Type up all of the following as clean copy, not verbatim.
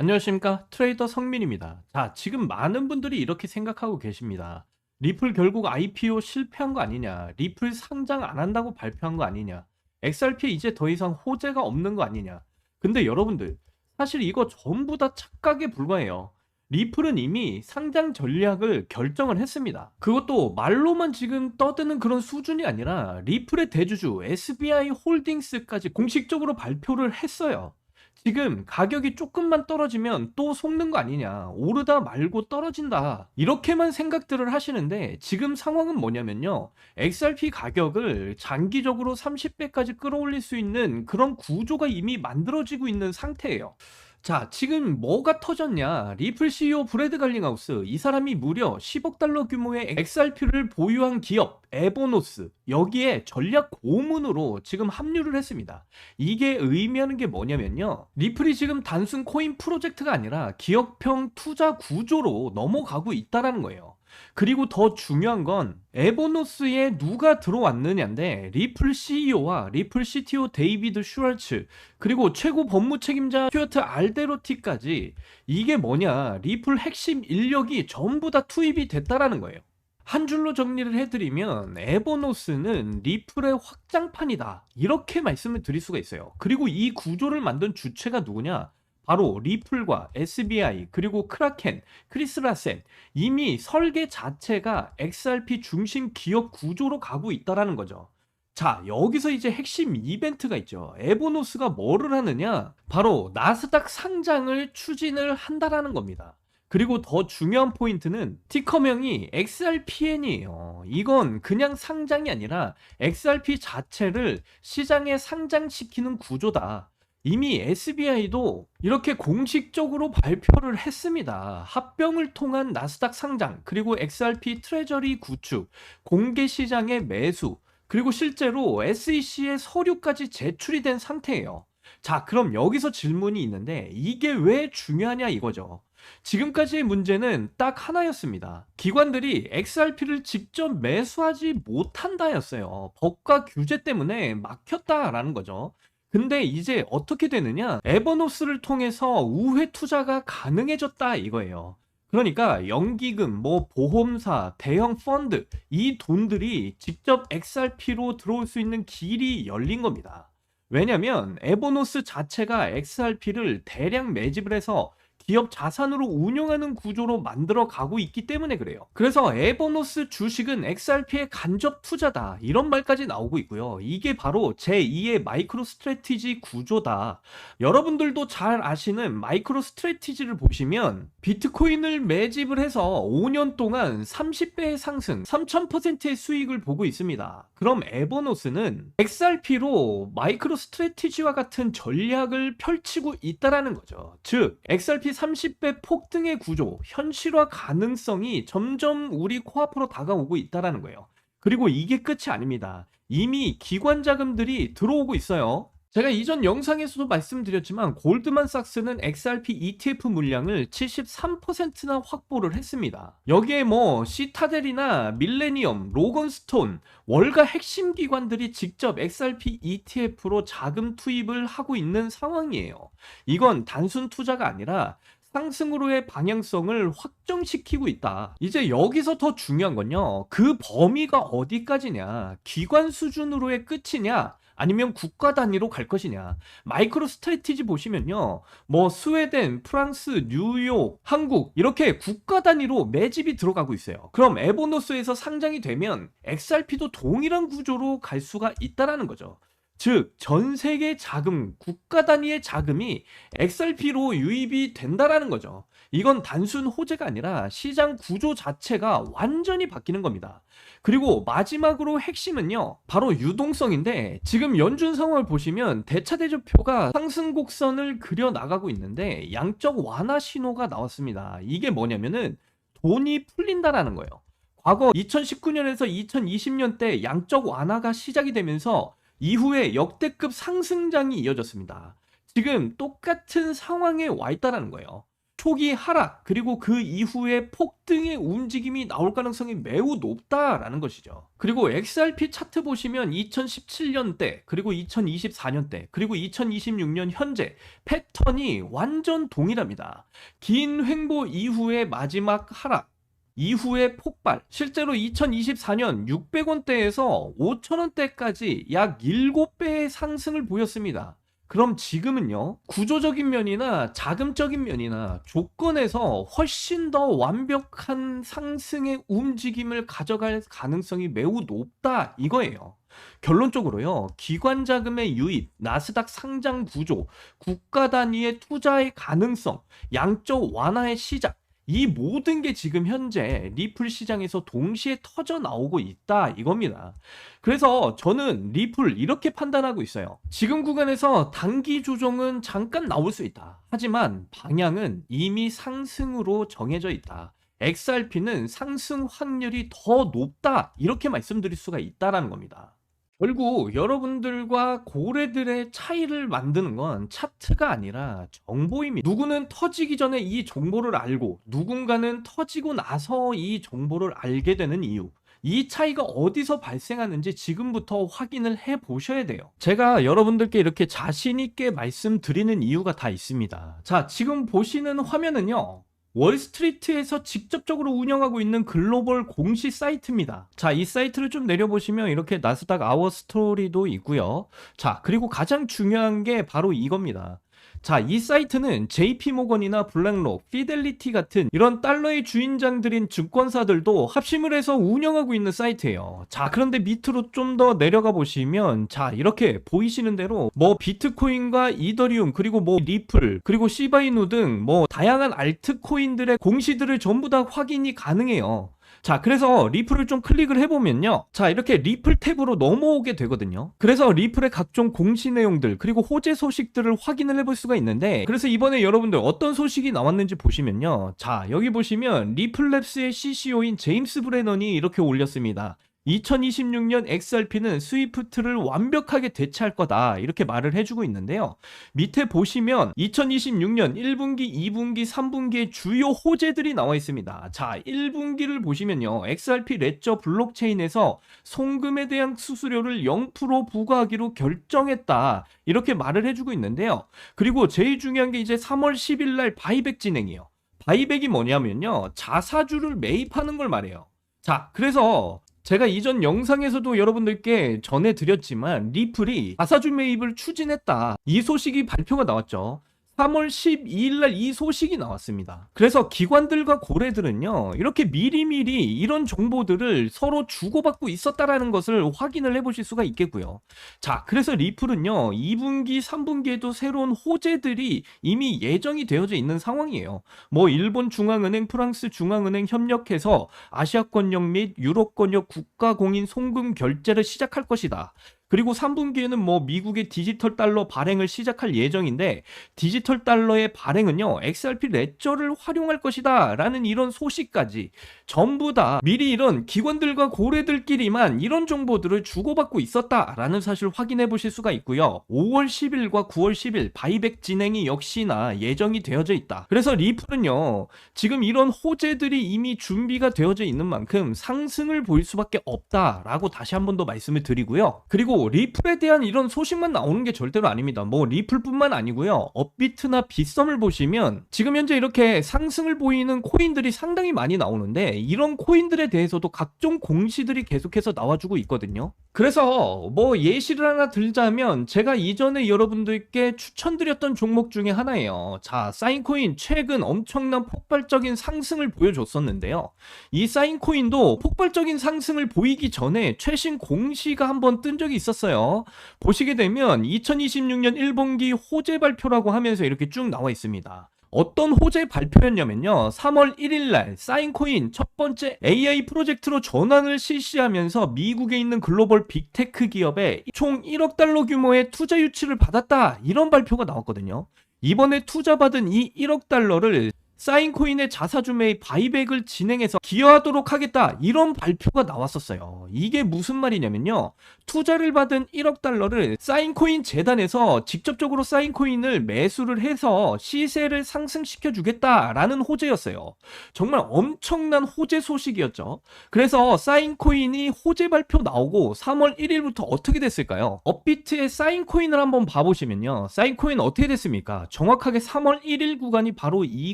안녕하십니까? 트레이더 성민입니다. 자, 지금 많은 분들이 이렇게 생각하고 계십니다. 리플 결국 IPO 실패한 거 아니냐? 리플 상장 안 한다고 발표한 거 아니냐? XRP에 이제 더 이상 호재가 없는 거 아니냐? 근데 여러분들, 사실 이거 전부 다 착각에 불과해요. 리플은 이미 상장 전략을 결정을 했습니다. 그것도 말로만 지금 떠드는 그런 수준이 아니라 리플의 대주주 SBI 홀딩스까지 공식적으로 발표를 했어요. 지금 가격이 조금만 떨어지면 또 속는 거 아니냐, 오르다 말고 떨어진다, 이렇게만 생각들을 하시는데 지금 상황은 뭐냐면요, XRP 가격을 장기적으로 30배까지 끌어올릴 수 있는 그런 구조가 이미 만들어지고 있는 상태예요. 자, 지금 뭐가 터졌냐? 리플 CEO 브래드 갈링하우스, 이 사람이 무려 10억 달러 규모의 XRP를 보유한 기업 에보노스, 여기에 전략 고문으로 지금 합류를 했습니다. 이게 의미하는 게 뭐냐면요, 리플이 지금 단순 코인 프로젝트가 아니라 기업형 투자 구조로 넘어가고 있다라는 거예요. 그리고 더 중요한 건 에보노스에 누가 들어왔느냐인데, 리플 CEO와 리플 CTO 데이비드 슈왈츠, 그리고 최고 법무 책임자 스튜어트 알데로티까지, 이게 뭐냐, 리플 핵심 인력이 전부 다 투입이 됐다라는 거예요. 한 줄로 정리를 해드리면 에보노스는 리플의 확장판이다, 이렇게 말씀을 드릴 수가 있어요. 그리고 이 구조를 만든 주체가 누구냐, 바로 리플과 SBI 그리고 크라켄, 크리스라센, 이미 설계 자체가 XRP 중심 기업 구조로 가고 있다라는 거죠. 자, 여기서 이제 핵심 이벤트가 있죠. 에보노스가 뭐를 하느냐? 바로 나스닥 상장을 추진을 한다라는 겁니다. 그리고 더 중요한 포인트는 티커명이 XRPN이에요. 이건 그냥 상장이 아니라 XRP 자체를 시장에 상장시키는 구조다. 이미 SBI도 이렇게 공식적으로 발표를 했습니다. 합병을 통한 나스닥 상장, 그리고 XRP 트레저리 구축, 공개 시장의 매수, 그리고 실제로 SEC의 서류까지 제출이 된 상태예요. 자, 그럼 여기서 질문이 있는데 이게 왜 중요하냐 이거죠. 지금까지의 문제는 딱 하나였습니다. 기관들이 XRP를 직접 매수하지 못한다였어요. 법과 규제 때문에 막혔다라는 거죠. 근데 이제 어떻게 되느냐? 에버노스를 통해서 우회 투자가 가능해졌다 이거예요. 그러니까 연기금, 뭐 보험사, 대형 펀드, 이 돈들이 직접 XRP로 들어올 수 있는 길이 열린 겁니다. 왜냐면 에버노스 자체가 XRP를 대량 매집을 해서 기업 자산으로 운용하는 구조로 만들어 가고 있기 때문에 그래요. 그래서 에버노스 주식은 XRP의 간접 투자다, 이런 말까지 나오고 있고요. 이게 바로 제2의 마이크로 스트래티지 구조다. 여러분들도 잘 아시는 마이크로 스트래티지를 보시면 비트코인을 매집을 해서 5년 동안 30배의 상승, 3000%의 수익을 보고 있습니다. 그럼 에버노스는 XRP로 마이크로 스트래티지와 같은 전략을 펼치고 있다라는 거죠. 즉 XRP 30배 폭등의 구조, 현실화 가능성이 점점 우리 코앞으로 다가오고 있다라는 거예요. 그리고 이게 끝이 아닙니다. 이미 기관 자금들이 들어오고 있어요. 제가 이전 영상에서도 말씀드렸지만 골드만삭스는 XRP ETF 물량을 73%나 확보를 했습니다. 여기에 뭐 시타델이나 밀레니엄, 로건스톤, 월가 핵심 기관들이 직접 XRP ETF로 자금 투입을 하고 있는 상황이에요. 이건 단순 투자가 아니라 상승으로의 방향성을 확정시키고 있다. 이제 여기서 더 중요한 건요, 그 범위가 어디까지냐, 기관 수준으로의 끝이냐, 아니면 국가 단위로 갈 것이냐. 마이크로 스트래티지 보시면요, 뭐 스웨덴, 프랑스, 뉴욕, 한국, 이렇게 국가 단위로 매집이 들어가고 있어요. 그럼 에보노스에서 상장이 되면 XRP도 동일한 구조로 갈 수가 있다라는 거죠. 즉, 전 세계 자금, 국가 단위의 자금이 XRP로 유입이 된다라는 거죠. 이건 단순 호재가 아니라 시장 구조 자체가 완전히 바뀌는 겁니다. 그리고 마지막으로 핵심은요, 바로 유동성인데, 지금 연준 상황을 보시면 대차대조표가 상승 곡선을 그려 나가고 있는데 양적 완화 신호가 나왔습니다. 이게 뭐냐면은 돈이 풀린다라는 거예요. 과거 2019년에서 2020년 때 양적 완화가 시작이 되면서 이후에 역대급 상승장이 이어졌습니다. 지금 똑같은 상황에 와 있다라는 거예요. 초기 하락 그리고 그 이후에 폭등의 움직임이 나올 가능성이 매우 높다라는 것이죠. 그리고 XRP 차트 보시면 2017년대 그리고 2024년대 그리고 2026년 현재 패턴이 완전 동일합니다. 긴 횡보 이후의 마지막 하락 이후의 폭발, 실제로 2024년 600원대에서 5,000원대까지 약 7배의 상승을 보였습니다. 그럼 지금은요, 구조적인 면이나 자금적인 면이나 조건에서 훨씬 더 완벽한 상승의 움직임을 가져갈 가능성이 매우 높다 이거예요. 결론적으로요, 기관 자금의 유입, 나스닥 상장 구조, 국가 단위의 투자의 가능성, 양적 완화의 시작, 이 모든 게 지금 현재 리플 시장에서 동시에 터져 나오고 있다 이겁니다. 그래서 저는 리플 이렇게 판단하고 있어요. 지금 구간에서 단기 조정은 잠깐 나올 수 있다. 하지만 방향은 이미 상승으로 정해져 있다. XRP는 상승 확률이 더 높다 이렇게 말씀드릴 수가 있다라는 겁니다. 결국 여러분들과 고래들의 차이를 만드는 건 차트가 아니라 정보입니다. 누구는 터지기 전에 이 정보를 알고 누군가는 터지고 나서 이 정보를 알게 되는 이유, 이 차이가 어디서 발생하는지 지금부터 확인을 해 보셔야 돼요. 제가 여러분들께 이렇게 자신 있게 말씀드리는 이유가 다 있습니다. 자, 지금 보시는 화면은요, 월스트리트에서 직접적으로 운영하고 있는 글로벌 공시 사이트입니다. 자, 이 사이트를 좀 내려보시면 이렇게 나스닥 아워 스토리도 있고요. 자, 그리고 가장 중요한 게 바로 이겁니다. 자, 이 사이트는 JP모건이나 블랙록, 피델리티 같은 이런 달러의 주인장들인 증권사들도 합심을 해서 운영하고 있는 사이트예요. 자, 그런데 밑으로 좀 더 내려가 보시면 자, 이렇게 보이시는 대로 뭐 비트코인과 이더리움 그리고 뭐 리플 그리고 시바이누 등 뭐 다양한 알트코인들의 공시들을 전부 다 확인이 가능해요. 자, 그래서 리플을 좀 클릭을 해보면요, 자, 이렇게 리플 탭으로 넘어오게 되거든요. 그래서 리플의 각종 공시 내용들 그리고 호재 소식들을 확인을 해볼 수가 있는데, 그래서 이번에 여러분들 어떤 소식이 나왔는지 보시면요, 자, 여기 보시면 리플랩스의 CCO인 제임스 브레넌이 이렇게 올렸습니다. 2026년 XRP는 스위프트를 완벽하게 대체할 거다 이렇게 말을 해주고 있는데요, 밑에 보시면 2026년 1분기, 2분기, 3분기의 주요 호재들이 나와 있습니다. 자, 1분기를 보시면요, XRP 레저 블록체인에서 송금에 대한 수수료를 0% 부과하기로 결정했다 이렇게 말을 해주고 있는데요, 그리고 제일 중요한 게 이제 3월 10일 날 바이백 진행이에요. 바이백이 뭐냐면요, 자사주를 매입하는 걸 말해요. 자, 그래서 제가 이전 영상에서도 여러분들께 전해드렸지만 리플이 자사주 매입을 추진했다, 이 소식이 발표가 나왔죠. 3월 12일 날 이 소식이 나왔습니다. 그래서 기관들과 고래들은요, 이렇게 미리미리 이런 정보들을 서로 주고받고 있었다라는 것을 확인을 해보실 수가 있겠고요. 자, 그래서 리플은요, 2분기, 3분기에도 새로운 호재들이 이미 예정이 되어져 있는 상황이에요. 뭐 일본 중앙은행, 프랑스 중앙은행 협력해서 아시아권역 및 유럽권역 국가공인 송금 결제를 시작할 것이다. 그리고 3분기에는 뭐 미국의 디지털 달러 발행을 시작할 예정인데, 디지털 달러의 발행은요, XRP 레저를 활용할 것이다 라는 이런 소식까지 전부 다 미리 이런 기관들과 고래들끼리만 이런 정보들을 주고받고 있었다라는 사실을 확인해 보실 수가 있고요. 5월 10일과 9월 10일 바이백 진행이 역시나 예정이 되어져 있다. 그래서 리플은요, 지금 이런 호재들이 이미 준비가 되어져 있는 만큼 상승을 보일 수밖에 없다라고 다시 한 번 더 말씀을 드리고요. 그리고 리플에 대한 이런 소식만 나오는 게 절대로 아닙니다. 뭐 리플뿐만 아니고요, 업비트나 빗썸을 보시면 지금 현재 이렇게 상승을 보이는 코인들이 상당히 많이 나오는데, 이런 코인들에 대해서도 각종 공시들이 계속해서 나와주고 있거든요. 그래서 뭐 예시를 하나 들자면 제가 이전에 여러분들께 추천드렸던 종목 중에 하나예요. 자, 사인코인 최근 엄청난 폭발적인 상승을 보여줬었는데요, 이 사인코인도 폭발적인 상승을 보이기 전에 최신 공시가 한번 뜬 적이 있었어요. 보시게 되면 2026년 1분기 호재 발표라고 하면서 이렇게 쭉 나와 있습니다. 어떤 호재 발표였냐면요, 3월 1일날 사인코인 첫 번째 AI 프로젝트로 전환을 실시하면서 미국에 있는 글로벌 빅테크 기업에 총 1억 달러 규모의 투자 유치를 받았다, 이런 발표가 나왔거든요. 이번에 투자받은 이 1억 달러를 사인코인의 자사주 매입 바이백을 진행해서 기여하도록 하겠다, 이런 발표가 나왔었어요. 이게 무슨 말이냐면요, 투자를 받은 1억 달러를 사인코인 재단에서 직접적으로 사인코인을 매수를 해서 시세를 상승시켜 주겠다라는 호재였어요. 정말 엄청난 호재 소식이었죠. 그래서 사인코인이 호재 발표 나오고 3월 1일부터 어떻게 됐을까요? 업비트의 사인코인을 한번 봐보시면요, 사인코인 어떻게 됐습니까? 정확하게 3월 1일 구간이 바로 이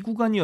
구간이었어요.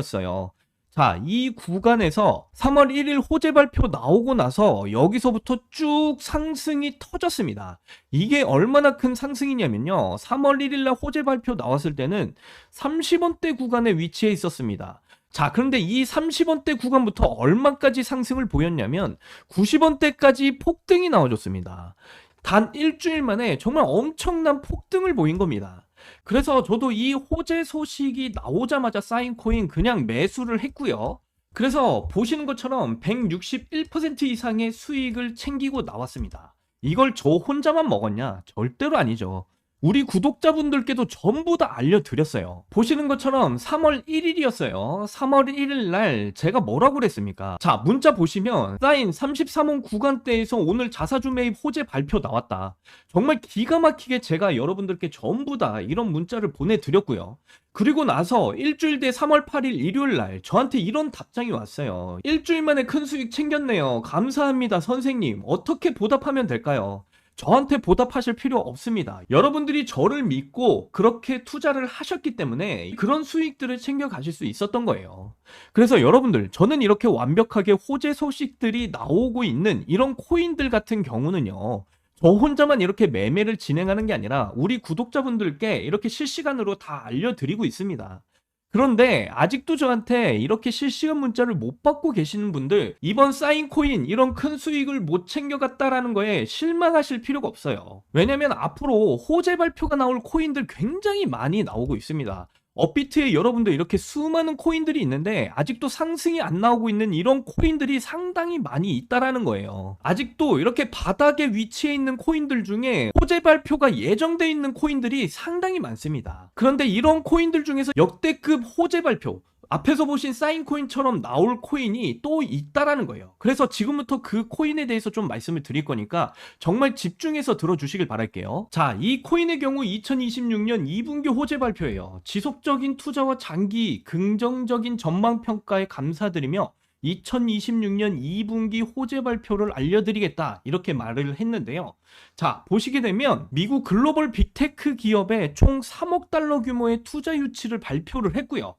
자, 이 구간에서 3월 1일 호재 발표 나오고 나서 여기서부터 쭉 상승이 터졌습니다. 이게 얼마나 큰 상승이냐면요, 3월 1일 날 호재 발표 나왔을 때는 30원대 구간에 위치해 있었습니다. 자, 그런데 이 30원대 구간부터 얼마까지 상승을 보였냐면 90원대까지 폭등이 나와줬습니다. 단 일주일 만에 정말 엄청난 폭등을 보인 겁니다. 그래서 저도 이 호재 소식이 나오자마자 사인코인 그냥 매수를 했고요. 그래서 보시는 것처럼 161% 이상의 수익을 챙기고 나왔습니다. 이걸 저 혼자만 먹었냐? 절대로 아니죠. 우리 구독자분들께도 전부 다 알려드렸어요. 보시는 것처럼 3월 1일이었어요. 3월 1일 날 제가 뭐라고 그랬습니까? 자, 문자 보시면 사인 33원 구간대에서 오늘 자사주 매입 호재 발표 나왔다. 정말 기가 막히게 제가 여러분들께 전부 다 이런 문자를 보내드렸고요. 그리고 나서 일주일 뒤 3월 8일 일요일 날 저한테 이런 답장이 왔어요. 일주일 만에 큰 수익 챙겼네요. 감사합니다, 선생님. 어떻게 보답하면 될까요? 저한테 보답하실 필요 없습니다. 여러분들이 저를 믿고 그렇게 투자를 하셨기 때문에 그런 수익들을 챙겨 가실 수 있었던 거예요. 그래서 여러분들, 저는 이렇게 완벽하게 호재 소식들이 나오고 있는 이런 코인들 같은 경우는요, 저 혼자만 이렇게 매매를 진행하는 게 아니라 우리 구독자분들께 이렇게 실시간으로 다 알려드리고 있습니다. 그런데 아직도 저한테 이렇게 실시간 문자를 못 받고 계시는 분들, 이번 사인코인 이런 큰 수익을 못 챙겨갔다라는 거에 실망하실 필요가 없어요. 왜냐면 앞으로 호재 발표가 나올 코인들 굉장히 많이 나오고 있습니다. 업비트에 여러분들 이렇게 수많은 코인들이 있는데 아직도 상승이 안 나오고 있는 이런 코인들이 상당히 많이 있다라는 거예요. 아직도 이렇게 바닥에 위치해 있는 코인들 중에 호재 발표가 예정돼 있는 코인들이 상당히 많습니다. 그런데 이런 코인들 중에서 역대급 호재 발표, 앞에서 보신 사인코인처럼 나올 코인이 또 있다라는 거예요. 그래서 지금부터 그 코인에 대해서 좀 말씀을 드릴 거니까 정말 집중해서 들어주시길 바랄게요. 자, 이 코인의 경우 2026년 2분기 호재 발표예요. 지속적인 투자와 장기 긍정적인 전망 평가에 감사드리며 2026년 2분기 호재 발표를 알려드리겠다, 이렇게 말을 했는데요. 자, 보시게 되면 미국 글로벌 빅테크 기업에 총 3억 달러 규모의 투자 유치를 발표를 했고요.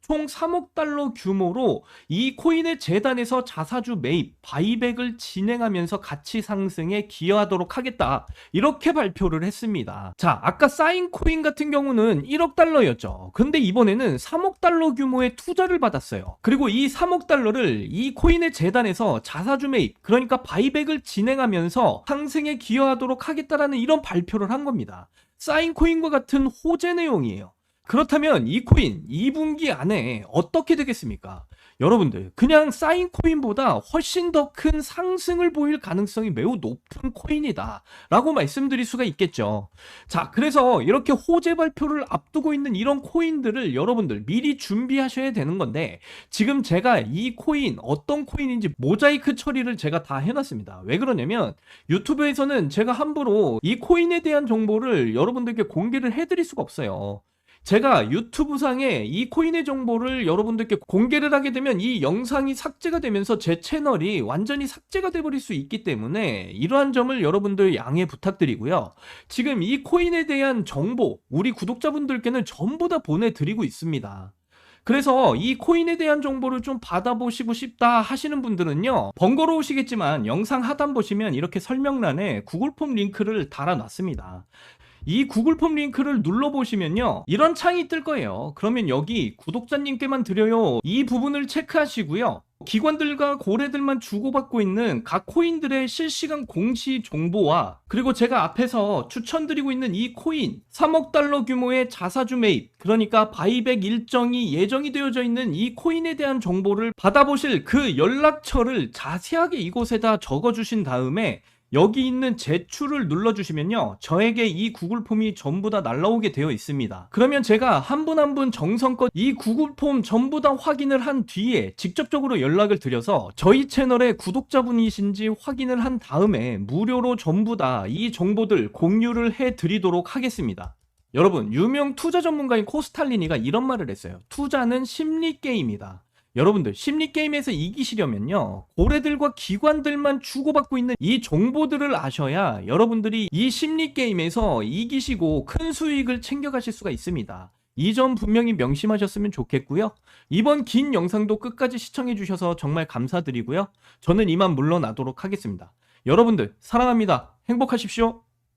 총 3억 달러 규모로 이 코인의 재단에서 자사주 매입, 바이백을 진행하면서 가치 상승에 기여하도록 하겠다, 이렇게 발표를 했습니다. 자, 아까 사인코인 같은 경우는 1억 달러였죠. 근데 이번에는 3억 달러 규모의 투자를 받았어요. 그리고 이 3억 달러를 이 코인의 재단에서 자사주 매입, 그러니까 바이백을 진행하면서 상승에 기여하도록 하겠다라는 이런 발표를 한 겁니다. 사인코인과 같은 호재 내용이에요. 그렇다면 이 코인 2분기 안에 어떻게 되겠습니까? 여러분들, 그냥 사인코인보다 훨씬 더 큰 상승을 보일 가능성이 매우 높은 코인이다 라고 말씀드릴 수가 있겠죠. 자, 그래서 이렇게 호재 발표를 앞두고 있는 이런 코인들을 여러분들 미리 준비하셔야 되는 건데, 지금 제가 이 코인 어떤 코인인지 모자이크 처리를 제가 다 해놨습니다. 왜 그러냐면 유튜브에서는 제가 함부로 이 코인에 대한 정보를 여러분들께 공개를 해드릴 수가 없어요. 제가 유튜브상에 이 코인의 정보를 여러분들께 공개를 하게 되면 이 영상이 삭제가 되면서 제 채널이 완전히 삭제가 돼버릴 수 있기 때문에 이러한 점을 여러분들 양해 부탁드리고요. 지금 이 코인에 대한 정보, 우리 구독자분들께는 전부 다 보내드리고 있습니다. 그래서 이 코인에 대한 정보를 좀 받아보시고 싶다 하시는 분들은요, 번거로우시겠지만 영상 하단 보시면 이렇게 설명란에 구글 폼 링크를 달아놨습니다. 이 구글 폼 링크를 눌러보시면요, 이런 창이 뜰 거예요. 그러면 여기 구독자님께만 드려요, 이 부분을 체크하시고요. 기관들과 고래들만 주고받고 있는 각 코인들의 실시간 공시 정보와, 그리고 제가 앞에서 추천드리고 있는 이 코인 3억 달러 규모의 자사주 매입, 그러니까 바이백 일정이 예정이 되어져 있는 이 코인에 대한 정보를 받아보실 그 연락처를 자세하게 이곳에다 적어주신 다음에 여기 있는 제출을 눌러주시면요, 저에게 이 구글 폼이 전부 다 날라오게 되어 있습니다. 그러면 제가 한 분 한 분 정성껏 이 구글 폼 전부 다 확인을 한 뒤에 직접적으로 연락을 드려서 저희 채널의 구독자분이신지 확인을 한 다음에 무료로 전부 다 이 정보들 공유를 해 드리도록 하겠습니다. 여러분, 유명 투자 전문가인 코스탈리니가 이런 말을 했어요. 투자는 심리 게임이다. 여러분들, 심리 게임에서 이기시려면요, 고래들과 기관들만 주고받고 있는 이 정보들을 아셔야 여러분들이 이 심리 게임에서 이기시고 큰 수익을 챙겨가실 수가 있습니다. 이 점 분명히 명심하셨으면 좋겠고요. 이번 긴 영상도 끝까지 시청해 주셔서 정말 감사드리고요. 저는 이만 물러나도록 하겠습니다. 여러분들 사랑합니다. 행복하십시오.